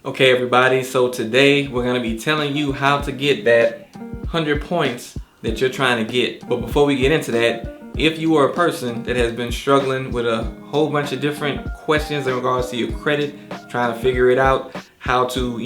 Okay everybody, so today we're going to be telling you how to get that 100 points that you're trying to get. But before we get into that, if you are a person that has been struggling with a whole bunch of different questions in regards to your credit, trying to figure it out, how to,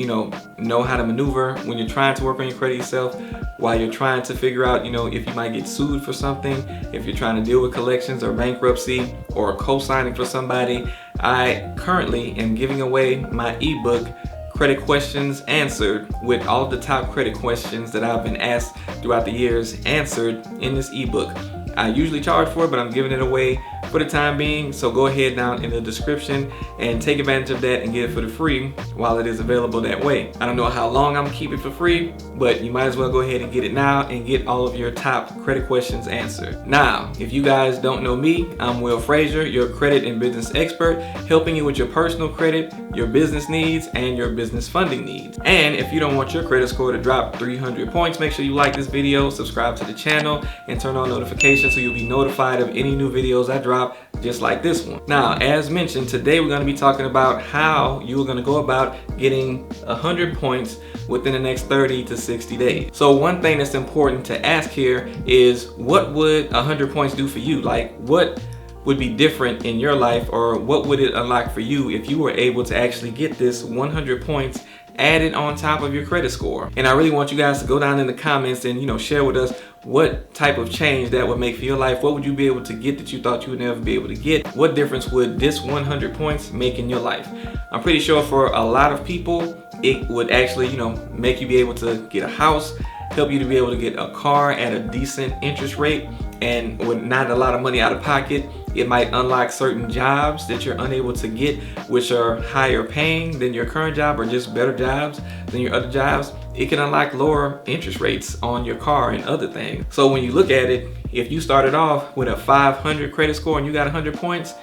know how to maneuver when you're trying to work on your credit yourself, while you're trying to figure out, if you might get sued for something, if you're trying to deal with collections or bankruptcy or co-signing for somebody, I currently am giving away my ebook, Credit Questions Answered, with all of the top credit questions that I've been asked throughout the years answered in this ebook. I usually charge for it, but I'm giving it away for the time being. So go ahead down in the description and take advantage of that and get it for the free while it is available that way. I don't know how long I'm gonna keep it for free, but you might as well go ahead and get it now and get all of your top credit questions answered. Now, if you guys don't know me, I'm Will Frazier, your credit and business expert, helping you with your personal credit, your business needs, and your business funding needs. And if you don't want your credit score to drop 300 points, make sure you like this video, subscribe to the channel, and turn on notifications so you'll be notified of any new videos I drop just like this one. Now, as mentioned, today we're going to be talking about how you're going to go about getting 100 points within the next 30 to 60 days. So one thing that's important to ask here is, what would 100 points do for you? Like, what would be different in your life, or what would it unlock for you if you were able to actually get this 100 points added on top of your credit score? And I really want you guys to go down in the comments and share with us what type of change that would make for your life. What would you be able to get that you thought you would never be able to get? What difference would this 100 points make in your life? I'm pretty sure for a lot of people it would actually make you be able to get a house, help you to be able to get a car at a decent interest rate and with not a lot of money out of pocket. It might unlock certain jobs that you're unable to get, which are higher paying than your current job or just better jobs than your other jobs. It can unlock lower interest rates on your car and other things. So when you look at it, if you started off with a 500 credit score and you got 100 points,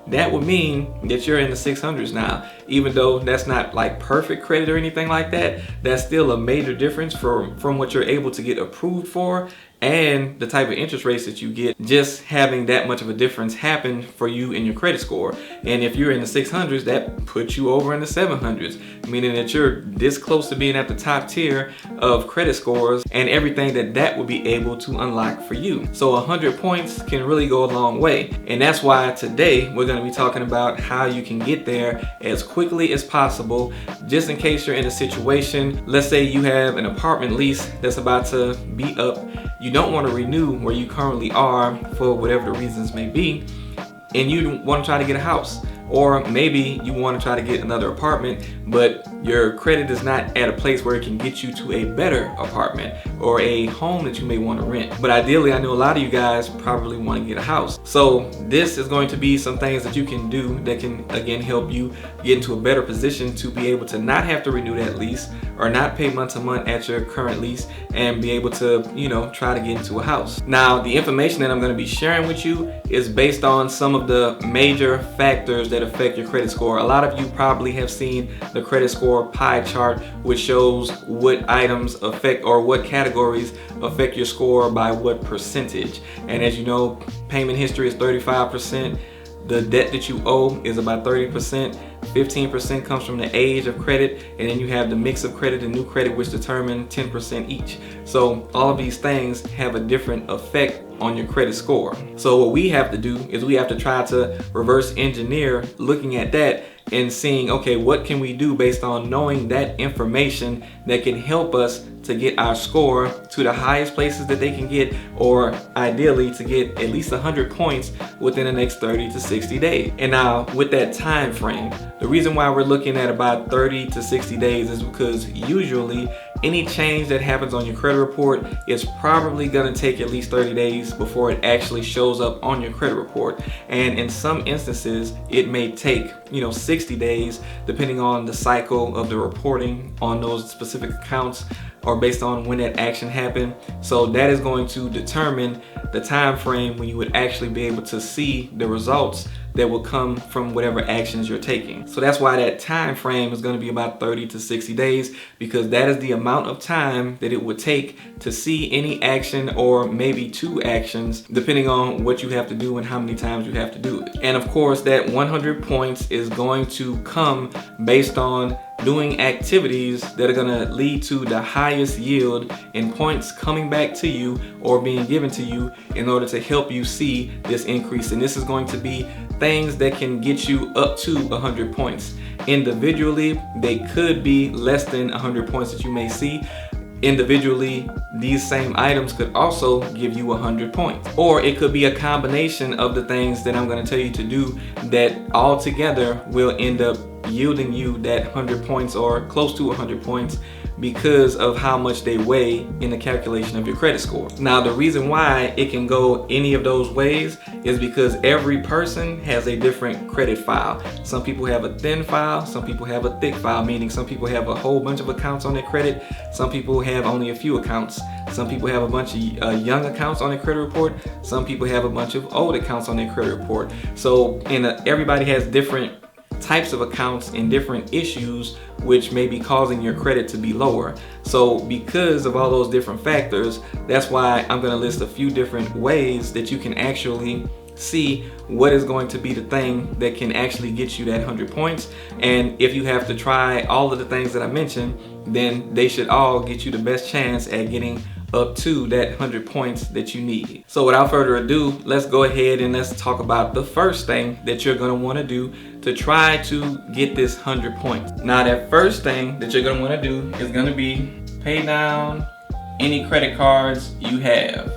that would mean that you're in the 600s now. Even though that's not like perfect credit or anything like that, that's still a major difference from what you're able to get approved for and the type of interest rates that you get, just having that much of a difference happen for you in your credit score. And if you're in the 600s, that puts you over in the 700s, meaning that you're this close to being at the top tier of credit scores and everything that would be able to unlock for you. So 100 points can really go a long way. And that's why today we're going to be talking about how you can get there as quickly as possible, just in case you're in a situation. Let's say you have an apartment lease that's about to be up. You don't want to renew where you currently are for whatever the reasons may be, and you want to try to get a house. Or maybe you want to try to get another apartment, but your credit is not at a place where it can get you to a better apartment or a home that you may want to rent. But ideally, I know a lot of you guys probably want to get a house. So this is going to be some things that you can do that can, again, help you get into a better position to be able to not have to renew that lease or not pay month to month at your current lease and be able to, try to get into a house. Now, the information that I'm going to be sharing with you is based on some of the major factors that affect your credit score. A lot of you probably have seen the credit score pie chart, which shows what items affect or what categories affect your score by what percentage. And as you know, payment history is 35%. The debt that you owe is about 30%. 15% comes from the age of credit, and then you have the mix of credit and new credit, which determine 10% each. So all of these things have a different effect on your credit score. So what we have to do is we have to try to reverse engineer looking at that and seeing, okay, what can we do based on knowing that information that can help us to get our score to the highest places that they can get, or ideally to get at least 100 points within the next 30 to 60 days. And now with that time frame, the reason why we're looking at about 30 to 60 days is because usually any change that happens on your credit report is probably going to take at least 30 days before it actually shows up on your credit report. And in some instances, it may take 60 days, depending on the cycle of the reporting on those specific accounts or based on when that action happened. So that is going to determine the time frame when you would actually be able to see the results that will come from whatever actions you're taking. So that's why that time frame is going to be about 30 to 60 days, because that is the amount of time that it would take to see any action or maybe two actions, depending on what you have to do and how many times you have to do it. And of course, that 100 points is going to come based on doing activities that are gonna lead to the highest yield in points coming back to you or being given to you in order to help you see this increase. And this is going to be things that can get you up to 100 points. Individually, they could be less than 100 points that you may see. Individually, these same items could also give you 100 points. Or it could be a combination of the things that I'm going to tell you to do that all together will end up yielding you that 100 points or close to 100 points because of how much they weigh in the calculation of your credit score. Now, the reason why it can go any of those ways is because every person has a different credit file. Some people have a thin file, some people have a thick file, meaning some people have a whole bunch of accounts on their credit, some people have only a few accounts, some people have a bunch of young accounts on their credit report, some people have a bunch of old accounts on their credit report. So everybody has different types of accounts and different issues which may be causing your credit to be lower. So because of all those different factors, that's why I'm going to list a few different ways that you can actually see what is going to be the thing that can actually get you that 100 points. And if you have to try all of the things that I mentioned, then they should all get you the best chance at getting up to that 100 points that you need. So without further ado, let's go ahead and let's talk about the first thing that you're going to want to do to try to get this 100 points. Now, that first thing that you're going to want to do is going to be pay down any credit cards you have.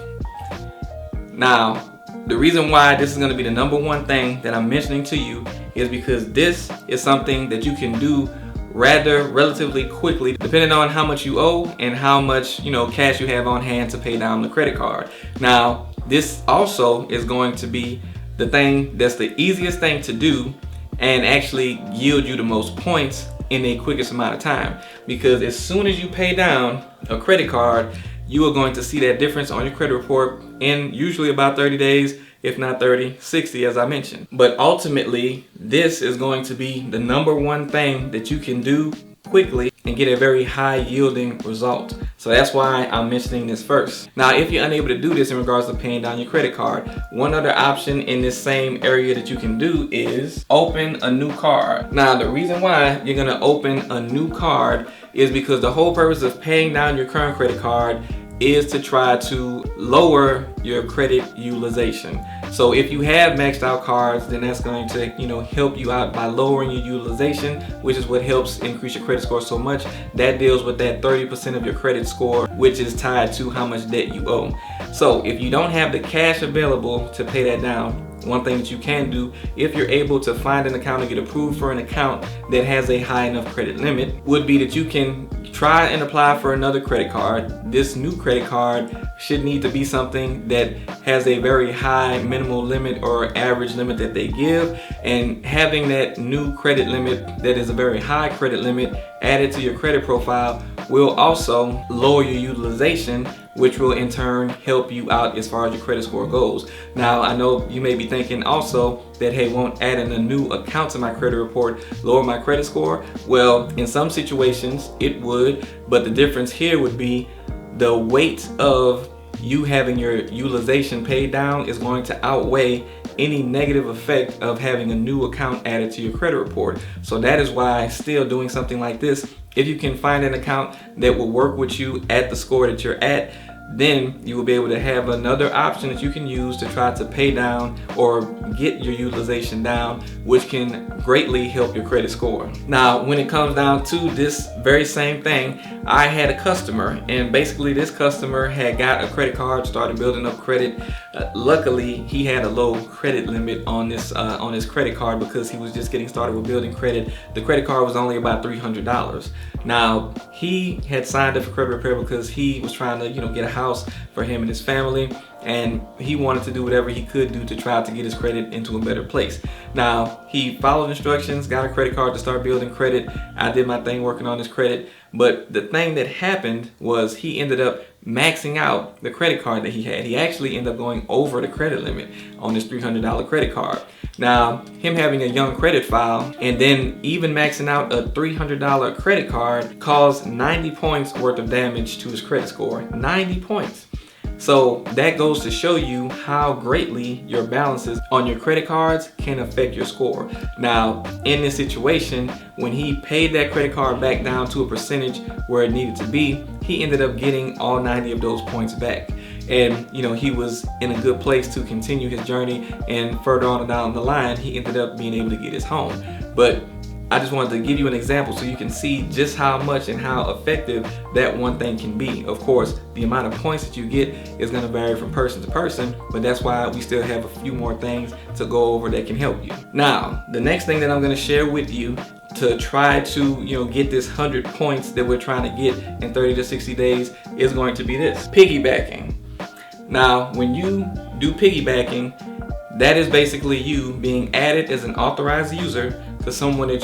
Now, the reason why this is going to be the number one thing that I'm mentioning to you is because this is something that you can do relatively quickly, depending on how much you owe and how much cash you have on hand to pay down the credit card. Now, this also is going to be the thing that's the easiest thing to do and actually yield you the most points in the quickest amount of time, because as soon as you pay down a credit card, you are going to see that difference on your credit report in usually about 30 days, if not 30, 60 as I mentioned. But ultimately, this is going to be the number one thing that you can do quickly and get a very high yielding result. So that's why I'm mentioning this first. Now, if you're unable to do this in regards to paying down your credit card, one other option in this same area that you can do is open a new card. Now, the reason why you're gonna open a new card is because the whole purpose of paying down your current credit card is to try to lower your credit utilization. So if you have maxed out cards, then that's going to help you out by lowering your utilization, which is what helps increase your credit score so much. That deals with that 30% of your credit score, which is tied to how much debt you owe. So if you don't have the cash available to pay that down, one thing that you can do, if you're able to find an account and get approved for an account that has a high enough credit limit, would be that you can try and apply for another credit card. This new credit card should need to be something that has a very high minimal limit or average limit that they give, and having that new credit limit that is a very high credit limit added to your credit profile will also lower your utilization, which will in turn help you out as far as your credit score goes. Now, I know you may be thinking also that, hey, won't adding a new account to my credit report lower my credit score? Well, in some situations it would, but the difference here would be the weight of you having your utilization paid down is going to outweigh any negative effect of having a new account added to your credit report. So that is why still doing something like this, if you can find an account that will work with you at the score that you're at, then you will be able to have another option that you can use to try to pay down or get your utilization down, which can greatly help your credit score. Now, when it comes down to this very same thing, I had a customer, and basically this customer had got a credit card, started building up credit. Luckily, he had a low credit limit on his credit card because he was just getting started with building credit. The credit card was only about $300. Now, he had signed up for credit repair because he was trying to, get a house for him and his family, and he wanted to do whatever he could do to try to get his credit into a better place. Now, he followed instructions, got a credit card to start building credit. I did my thing working on his credit, but the thing that happened was he ended up maxing out the credit card that he had. He actually ended up going over the credit limit on this $300 credit card. Now, him having a young credit file and then even maxing out a $300 credit card caused 90 points worth of damage to his credit score. 90 points. So that goes to show you how greatly your balances on your credit cards can affect your score. Now, in this situation, when he paid that credit card back down to a percentage where it needed to be, he ended up getting all 90 of those points back. And he was in a good place to continue his journey, and further on down the line, he ended up being able to get his home. But I just wanted to give you an example so you can see just how much and how effective that one thing can be. Of course, the amount of points that you get is going to vary from person to person, but that's why we still have a few more things to go over that can help you. Now, the next thing that I'm going to share with you to try to get this 100 points that we're trying to get in 30 to 60 days is going to be this: piggybacking. Now, when you do piggybacking, that is basically you being added as an authorized user to someone that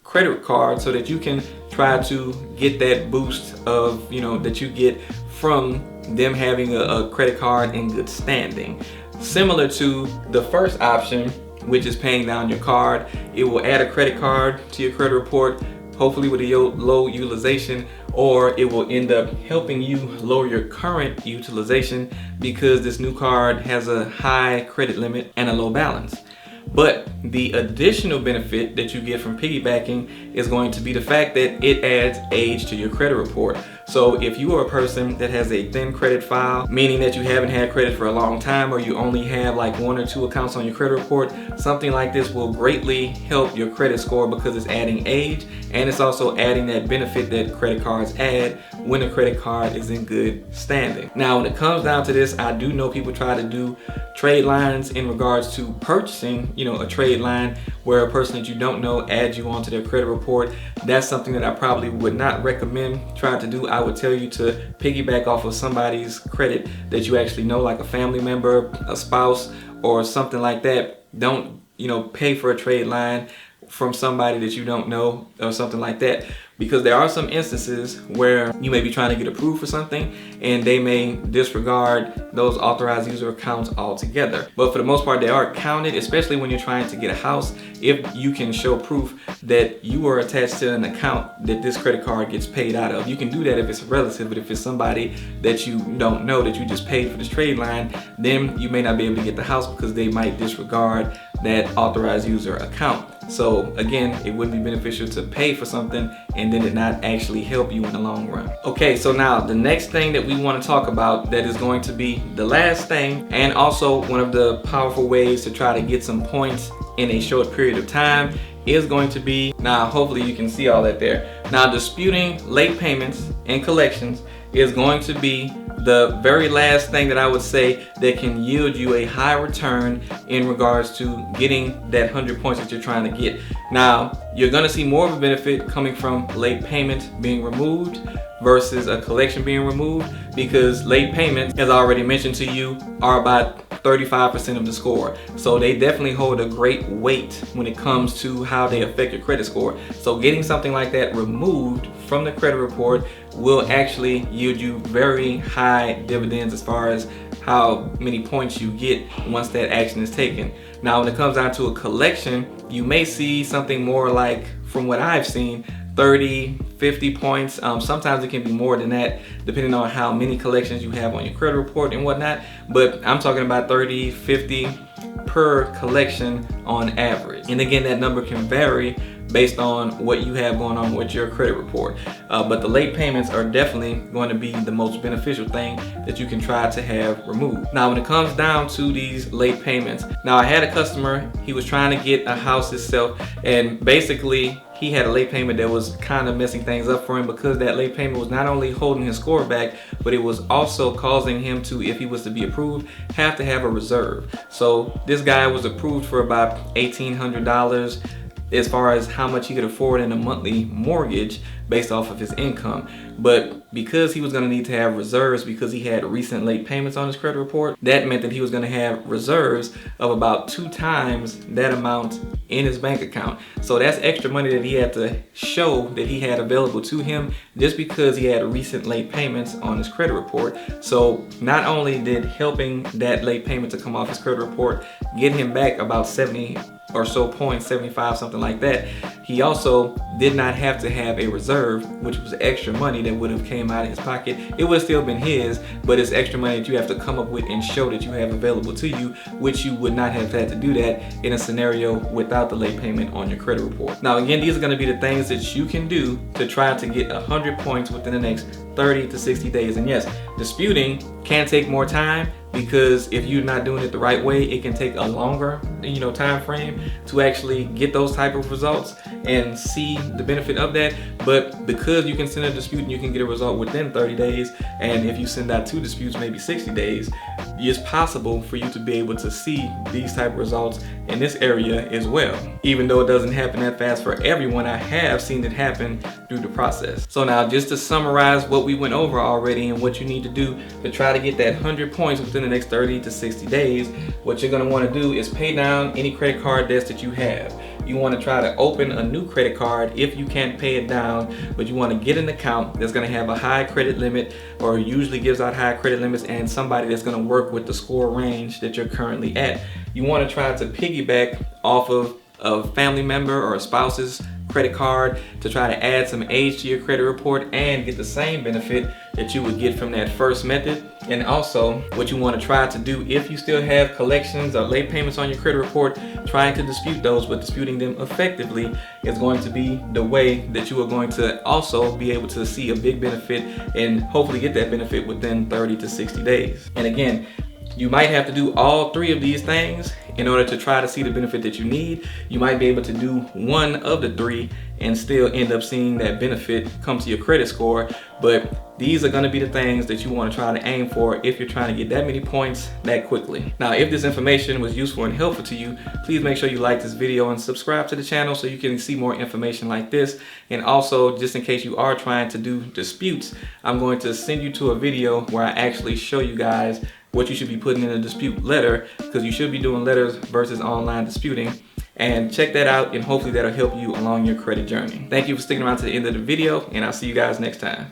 credit card, so that you can try to get that boost of that you get from them having a credit card in good standing. Similar to the first option, which is paying down your card, it will add a credit card to your credit report, hopefully with a low utilization, or it will end up helping you lower your current utilization because this new card has a high credit limit and a low balance. But the additional benefit that you get from piggybacking is going to be the fact that it adds age to your credit report. So if you are a person that has a thin credit file, meaning that you haven't had credit for a long time, or you only have like 1 or 2 accounts on your credit report, something like this will greatly help your credit score because it's adding age, and it's also adding that benefit that credit cards add when a credit card is in good standing. Now, when it comes down to this, I do know people try to do trade lines in regards to purchasing, a trade line where a person that you don't know adds you onto their credit report. That's something that I probably would not recommend trying to do. I would tell you to piggyback off of somebody's credit that you actually know, like a family member, a spouse, or something like that. Don't, pay for a trade line from somebody that you don't know or something like that, because there are some instances where you may be trying to get approved for something and they may disregard those authorized user accounts altogether. But for the most part, they are counted, especially when you're trying to get a house. If you can show proof that you are attached to an account that this credit card gets paid out of. You can do that if it's a relative, but if it's somebody that you don't know, that you just paid for this trade line, then you may not be able to get the house because they might disregard that authorized user account. So again, it wouldn't be beneficial to pay for something and then it not actually help you in the long run. Okay, so now the next thing that we want to talk about, that is going to be the last thing, and also one of the powerful ways to try to get some points in a short period of time, is going to be, now hopefully you can see all that there. Now, disputing late payments and collections is going to be the very last thing that I would say that can yield you a high return in regards to getting that 100 points that you're trying to get. Now, you're going to see more of a benefit coming from late payments being removed versus a collection being removed, because late payments, as I already mentioned to you, are about 35% of the score. So they definitely hold a great weight when it comes to how they affect your credit score. So getting something like that removed from the credit report will actually yield you very high dividends as far as how many points you get once that action is taken. Now, when it comes down to a collection, you may see something more like, from what I've seen, 30, 50 points. Sometimes it can be more than that, depending on how many collections you have on your credit report and whatnot. But I'm talking about 30, 50 per collection on average. And again, that number can vary based on what you have going on with your credit report. But the late payments are definitely going to be the most beneficial thing that you can try to have removed. Now, when it comes down to these late payments, now I had a customer, he was trying to get a house himself, and basically he had a late payment that was kind of messing things up for him, because that late payment was not only holding his score back, but it was also causing him to, if he was to be approved, have to have a reserve. So this guy was approved for about $1,800 as far as how much he could afford in a monthly mortgage based off of his income. But because he was going to need to have reserves because he had recent late payments on his credit report, that meant that he was going to have reserves of about 2 times that amount in his bank account. So that's extra money that he had to show that he had available to him just because he had recent late payments on his credit report. So not only did helping that late payment to come off his credit report get him back about $70 or so points, 75, something like that, he also did not have to have a reserve, which was extra money that would have came out of his pocket. It would have still been his, but it's extra money that you have to come up with and show that you have available to you, which you would not have had to do that in a scenario without the late payment on your credit report. Now again, these are going to be the things that you can do to try to get 100 points within the next 30 to 60 days. And yes, disputing can take more time, because if you're not doing it the right way, it can take a longer, time frame to actually get those type of results and see the benefit of that. But because you can send a dispute and you can get a result within 30 days, and if you send out 2 disputes, maybe 60 days, it's possible for you to be able to see these type of results in this area as well. Even though it doesn't happen that fast for everyone, I have seen it happen through the process. So now, just to summarize what we went over already and what you need to do to try to get that 100 points within the next 30 to 60 days, what you're going to want to do is pay down any credit card debts that you have. You want to try to open a new credit card if you can't pay it down, but you want to get an account that's going to have a high credit limit, or usually gives out high credit limits, and somebody that's going to work with the score range that you're currently at. You want to try to piggyback off of a family member or a spouse's credit card to try to add some age to your credit report and get the same benefit that you would get from that first method. And also, what you want to try to do, if you still have collections or late payments on your credit report, trying to dispute those, but disputing them effectively is going to be the way that you are going to also be able to see a big benefit and hopefully get that benefit within 30 to 60 days. And again, you might have to do all 3 of these things in order to try to see the benefit that you need. You might be able to do one of the 3 and still end up seeing that benefit come to your credit score. But these are going to be the things that you want to try to aim for if you're trying to get that many points that quickly. Now, if this information was useful and helpful to you, please make sure you like this video and subscribe to the channel so you can see more information like this. And also, just in case you are trying to do disputes, I'm going to send you to a video where I actually show you guys what you should be putting in a dispute letter, because you should be doing letters versus online disputing. And check that out, and hopefully that'll help you along your credit journey. Thank you for sticking around to the end of the video, and I'll see you guys next time.